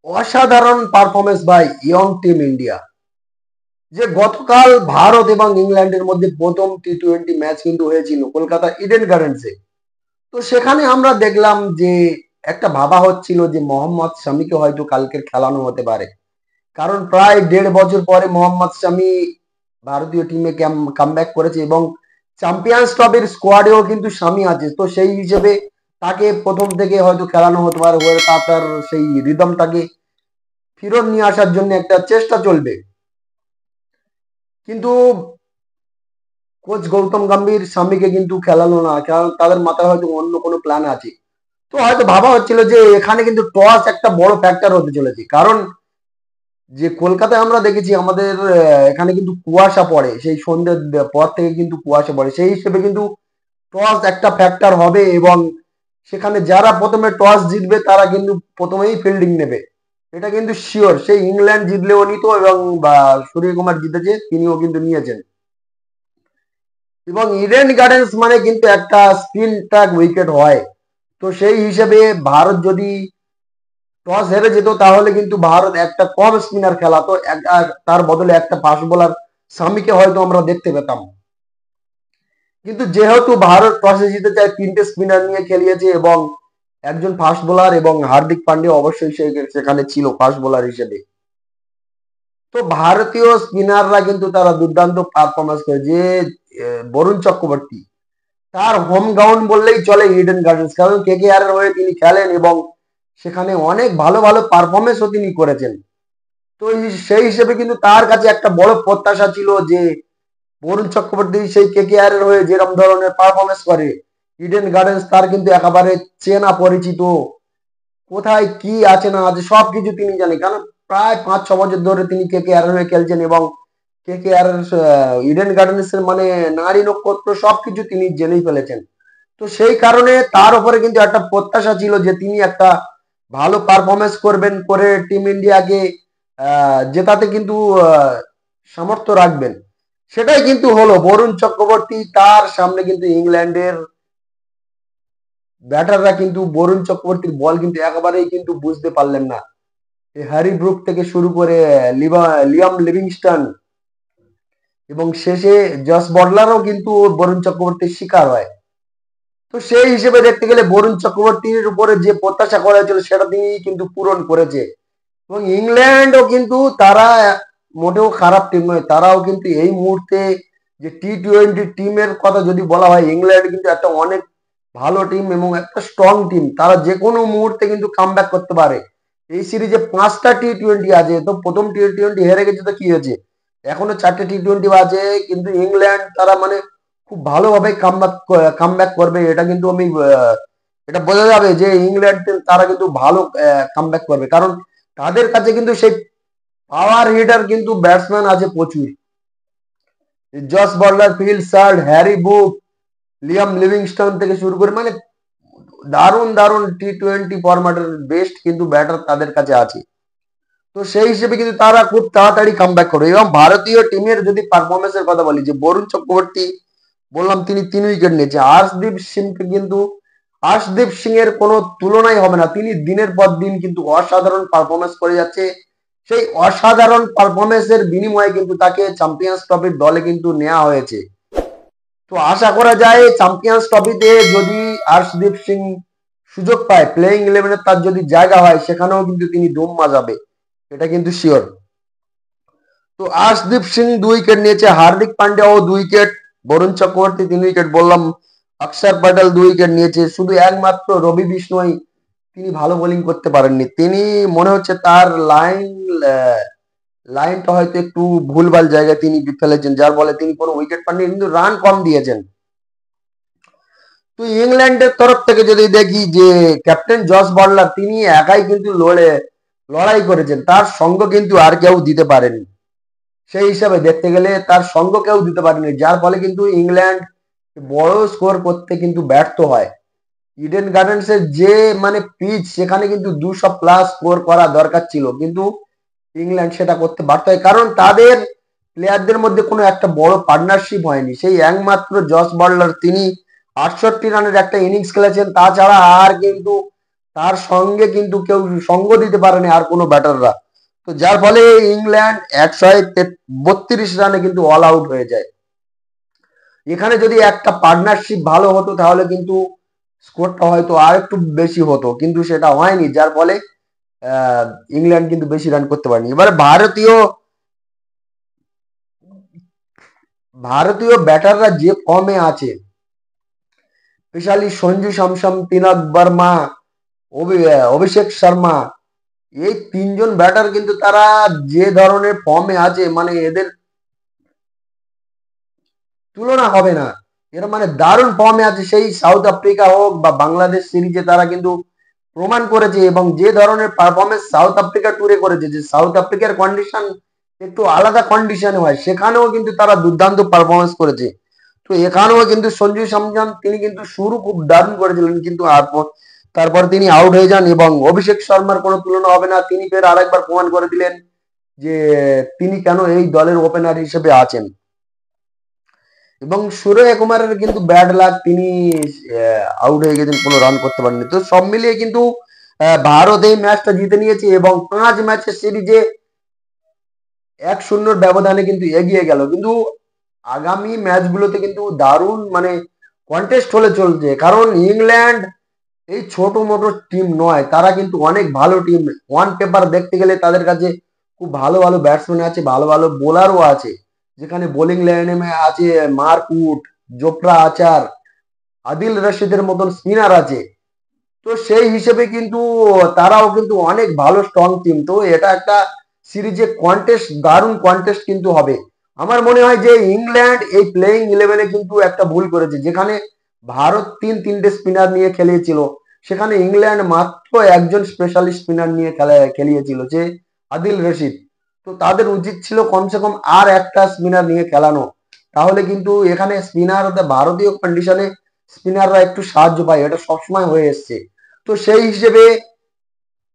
অসাধারণ performance by young team India. যে গতকাল ভারত এবং ইংল্যান্ডের মধ্যে প্রথম টি-20 ম্যাচ কিন্তু হয়েছিল কলকাতা ইডেন গার্ডেন্সে। তো সেখানে আমরা দেখলাম যে একটা ভাবা হচ্ছিল যে মোহাম্মদ শামিকে হয়তো কালকে খেলানো হতে পারে, কারণ প্রায় 1.5 বছর পরে মোহাম্মদ শামি ভারতীয় টিমে কামব্যাক করেছে এবং চ্যাম্পিয়ন্স ট্রফির স্কোয়াডেও কিন্তু শামি আছে। তো সেই হিসেবে তাকে প্রথম থেকে হয়তো খেলানো হতে পারে, তার সেই রিদমটাকে ফিরত নিয়ে আসার জন্য একটা চেষ্টা চলবে। কিন্তু কোচ গৌতম গম্ভীর শামিকে কিন্তু খেলালো না, কারণ তাদের মাথায় হয়তো অন্য কোনো প্ল্যান আছে। তো হয়তো ভাবা হচ্ছিল যে এখানে কিন্তু টস একটা বড় ফ্যাক্টর হতে চলেছে, কারণ যে কলকাতায় আমরা দেখেছি আমাদের এখানে কিন্তু কুয়াশা পড়ে, সেই সন্ধ্যের পর থেকে কিন্তু কুয়াশা পড়ে, সেই হিসেবে কিন্তু টস একটা ফ্যাক্টর হবে এবং সেখানে যারা প্রথমে টস জিতবে তারা কিন্তু প্রথমেই ফিল্ডিং নেবে, এটা কিন্তু শিওর। সেই ইংল্যান্ড জিতলেও নিত এবং বা সূর্যকুমার জিতেছে, তিনিও কিন্তু নিয়েছেন। এবং ইডেন গার্ডেন্স মানে কিন্তু একটা স্পিন ট্র্যাক উইকেট হয়। তো সেই হিসেবে ভারত যদি টস হেরে যেত তাহলে কিন্তু ভারত একটা কম স্পিনার খেলাতো, আর তার বদলে একটা ফাস্ট বোলার সামিকে হয়তো আমরা দেখতে পেতাম। কিন্তু যেহেতু ভারত টসে জিতে চায়, 3টে স্পিনার নিয়ে খেলিয়েছে এবং একজন ফাস্ট বোলার এবং হার্দিক পান্ডিয়া অবশ্যই সেখানে ছিল ফাস্ট বোলার হিসেবে। তো ভারতীয় স্পিনাররা কিন্তু তারা দুর্দান্ত পারফরমেন্স করে। যে বরুণ চক্রবর্তী, তার হোম গ্রাউন্ড বললেই চলে ইডেন গার্ডেন্স, কারণ কেকেআর এর হয়ে তিনি খেলেন এবং সেখানে অনেক ভালো ভালো পারফরমেন্সও তিনি করেছেন। তো সেই হিসেবে কিন্তু তার কাছে একটা বড় প্রত্যাশা ছিল যে বরুণ চক্রবর্তী সেই কেকেআর এর হয়ে যেরকম ধরনের পারফরমেন্স করে, ইডেন গার্ডেন্স তার কিন্তু একেবারে চেনা পরিচিত, কোথায় কি আছে না আছে সবকিছু তিনি জানে, কারণ প্রায় 5-6 বছর ধরে তিনি কেকেআর এর হয়ে খেলছেন এবং কেকেআর ইডেন গার্ডেন্স এর মানে নারী নক্ষত্র সবকিছু তিনি জেনেই ফেলেছেন। তো সেই কারণে তার উপরে কিন্তু একটা প্রত্যাশা ছিল যে তিনি একটা ভালো পারফরমেন্স করবেন, করে টিম ইন্ডিয়াকে জেতাতে কিন্তু সামর্থ্য রাখবেন। সেটাই কিন্তু হলো। বরুণ চক্রবর্তী, তার সামনে কিন্তু ইংল্যান্ডের ব্যাটাররা কিন্তু বরুণ চক্রবর্তীর বল কিন্তু একেবারেই কিন্তু বুঝতে পারলেন না। হ্যারি ব্রুক থেকে শুরু করে লিয়াম লিভিংস্টন এবং শেষে জস বটলারও কিন্তু বরুণ চক্রবর্তীর শিকার হয়। তো সেই হিসেবে দেখতে গেলে বরুণ চক্রবর্তীর উপরে যে প্রত্যাশা করা হয়েছিল সেটা তিনি কিন্তু পূরণ করেছে। এবং ইংল্যান্ডও কিন্তু তারা মোটেও খারাপ টিম নয়, তারাও কিন্তু এই মুহূর্তে যে টি-20 টিমের কথা যদি বলা হয়, ইংল্যান্ড কিন্তু একটা অনেক ভালো টিম এবং একটা স্ট্রং টিম, তারা যে কোনো মুহূর্তে কিন্তু কামব্যাক করতে পারে। এই সিরিজে 5টা টি-20 আছে, তো প্রথম টি-20 হেরে গেছে তো কি হয়েছে, এখনো 4টে টি-20 আছে, কিন্তু ইংল্যান্ড তারা মানে খুব ভালোভাবে কামব্যাক করবে, এটা কিন্তু আমি এটা বোঝা যাবে যে ইংল্যান্ড তারা কিন্তু ভালো কামব্যাক করবে, কারণ তাদের কাছে কিন্তু সেই পাওয়ার হিটার কিন্তু ব্যাটসম্যান আছে প্রচুর। জস বটলার, ফিল সার্ড, হ্যারি বুক, লিয়াম লিভিংস্টন থেকে শুরু করে মানে দারুণ দারুণ টি-20 ফরম্যাটের বেস্ট কিন্তু ব্যাটার তাদের কাছে আছে। তো সেই হিসেবে কিন্তু তারা খুব তাড়াতাড়ি কামব্যাক করবে। এবং ভারতীয় টিমের যদি পারফরমেন্সের কথা বলি, যে বরুণ চক্রবর্তী বললাম তিনি 3 উইকেট নিয়েছে, আর্শদীপ সিং এর কোনো তুলনাই হবে না, তিনি দিনের পর দিন কিন্তু অসাধারণ পারফরমেন্স করে যাচ্ছে। সেই অসাধারণ পারফরমেন্সের বিনিময়ে কিন্তু তাকে চ্যাম্পিয়ন্স ট্রফির দলে কিন্তু নেওয়া হয়েছে। তো আশা করা যায় চ্যাম্পিয়ন্স ট্রফিতে যদি আর্শদীপ সিং সুযোগ পায়, প্লেইং ইলেভেনে তার যদি জায়গা হয়, সেখানেও কিন্তু তিনি দম মাজাবে, এটা কিন্তু শিওর। তো আর্শদীপ সিং 2 উইকেট নিয়েছে, হার্দিক পান্ডিয়াও 2 উইকেট, বরুণ চক্রবর্তী 3 উইকেট বললাম, অক্ষর প্যাটেল 2 উইকেট নিয়েছে। শুধু একমাত্র রবি বিষ্ণয় তিনি ভালো বোলিং করতে পারেননি, তিনি মনে হচ্ছে তার লাইনটা হয়তো একটু ভুলভাল জায়গায় তিনি ফেলেছেন, যার ফলে তিনি কোনো উইকেট পাননি, কিন্তু রান কম দিয়েছেন। তো ইংল্যান্ডের তরফ থেকে যদি দেখি যে ক্যাপ্টেন জস বটলার তিনি একাই কিন্তু লড়াই করেছেন, তার সঙ্গ কিন্তু আর কেউ দিতে পারেনি। সেই হিসাবে দেখতে গেলে তার সঙ্গ কেউ দিতে পারেনি, যার ফলে কিন্তু ইংল্যান্ড বড় স্কোর করতে কিন্তু ব্যর্থ হয়। ইডেন গার্ডেন্স এর যে মানে পিচ, সেখানে কিন্তু 200+ স্কোর করা দরকার ছিল, কিন্তু ইংল্যান্ড সেটা করতে ব্যর্থ হয়, কারণ তাদের প্লেয়ারদের মধ্যে কোনো একটা বড় পার্টনারশিপ হয়নি। সেই একমাত্র জস বাটলার তিনি 68 রানের একটা ইনিংস খেলেছেন, তাছাড়া আর কিন্তু তার সঙ্গে কিন্তু কেউ সঙ্গ দিতে পারেনি আর কোনো ব্যাটাররা। তো যার ফলে ইংল্যান্ড 132 রানে কিন্তু অল আউট হয়ে যায়। এখানে যদি একটা পার্টনারশিপ ভালো হতো তাহলে কিন্তু স্কোরটা হয়তো আর একটু বেশি হতো, কিন্তু সেটা হয়নি, যার ফলে আহ, ইংল্যান্ড কিন্তু বেশি রান করতে পারেনি। এবারে ভারতীয় ব্যাটাররা যে ফর্মে আছে, স্পেশালি সঞ্জু স্যামসন, তিলক বর্মা, অভিষেক শর্মা, এই তিনজন ব্যাটার কিন্তু তারা যে ধরনের ফর্মে আছে, মানে এদের তুলনা হবে না। এরা মানে দারুণ ফর্মে আছে, সেই সাউথ আফ্রিকা হোক বা বাংলাদেশ সিরিজে তারা কিন্তু প্রমাণ করেছে। এবং যে ধরনের পারফরমেন্স সাউথ আফ্রিকা ট্যুরে করেছে, যে সাউথ আফ্রিকার কন্ডিশন একটু আলাদা কন্ডিশনে হয়, সেখানেও কিন্তু তারা দুর্দান্ত পারফরমেন্স করেছে। তো এখানেও কিন্তু সঞ্জু স্যামসন তিনি কিন্তু শুরু খুব দারুণ করেছিলেন, কিন্তু তারপর তিনি আউট হয়ে যান। এবং অভিষেক শর্মার কোনো তুলনা হবে না, তিনি ফের আরেকবার প্রমাণ করে দিলেন যে তিনি কেন এই দলের ওপেনার হিসেবে আছেন। এবং সূর্য কুমারের কিন্তু ব্যাড লাক, তিনি আউট হয়ে গেছেন, কোনো রান করতে পারেননি। তো সব মিলিয়ে কিন্তু ভারত এই ম্যাচটা জিতে নিয়েছে এবং 5 ম্যাচের সিরিজে 1-0 ব্যবধানে কিন্তু এগিয়ে গেল। কিন্তু আগামী ম্যাচগুলোতে কিন্তু দারুণ মানে কন্টেস্ট হলে চলছে, কারণ ইংল্যান্ড এই ছোট মোটো টিম নয়, তারা কিন্তু অনেক ভালো টিম। ওয়ান পেপার দেখতে গেলে তাদের কাছে খুব ভালো ভালো ব্যাটসম্যান আছে, ভালো ভালো বোলারও আছে, যেখানে বোলিং লাইনে আছে মার্ক উড, জোফরা আচার, আদিল রশিদের মতন স্পিনার আছে। তো সেই হিসেবে কিন্তু তারাও কিন্তু অনেক ভালো স্ট্রং টিম। তো এটা একটা সিরিজে কন্টেস্ট, দারুণ কন্টেস্ট কিন্তু হবে। আমার মনে হয় যে ইংল্যান্ড এই প্লেইং ইলেভেনে কিন্তু একটা ভুল করেছে, যেখানে ভারত তিনটে স্পিনার নিয়ে খেলিয়েছিল, সেখানে ইংল্যান্ড মাত্র একজন স্পেশালিস্ট স্পিনার নিয়ে খেলিয়েছিল, যে আদিল রশিদ। তো তাদের উচিত ছিল কমসে কম আর একটা স্পিনার নিয়ে খেলানো, তাহলে কিন্তু এখানে স্পিনার, ভারতীয় কন্ডিশনে স্পিনাররা একটু সাহায্য পায়, এটা সবসময় হয়ে এসছে। তো সেই হিসেবে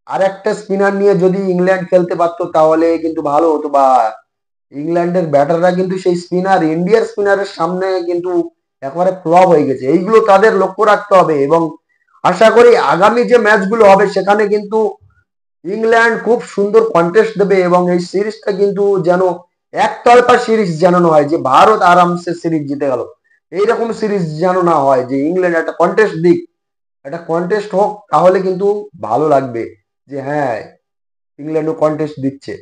আর একটা স্পিনার নিয়ে যদি ইংল্যান্ড খেলতে পারতো তাহলে কিন্তু ভালো হতো। বা ইংল্যান্ডের ব্যাটাররা কিন্তু সেই স্পিনার, ইন্ডিয়ার স্পিনারের সামনে কিন্তু একেবারে ফ্লপ হয়ে গেছে, এইগুলো তাদের লক্ষ্য রাখতে হবে। এবং আশা করি আগামী যে ম্যাচগুলো হবে সেখানে কিন্তু ইংল্যান্ড খুব সুন্দর কন্টেস্ট দেবে, এবং এই সিরিজটা কিন্তু যেন একতরফা সিরিজ যেন না হয় যে ভারত আরামসে সিরিজ জিতে গেল, এইরকম সিরিজ যেন না হয়, যে ইংল্যান্ড একটা কন্টেস্ট দিক, একটা কন্টেস্ট হোক, তাহলে কিন্তু ভালো লাগবে যে হ্যাঁ, ইংল্যান্ডও কন্টেস্ট দিচ্ছে।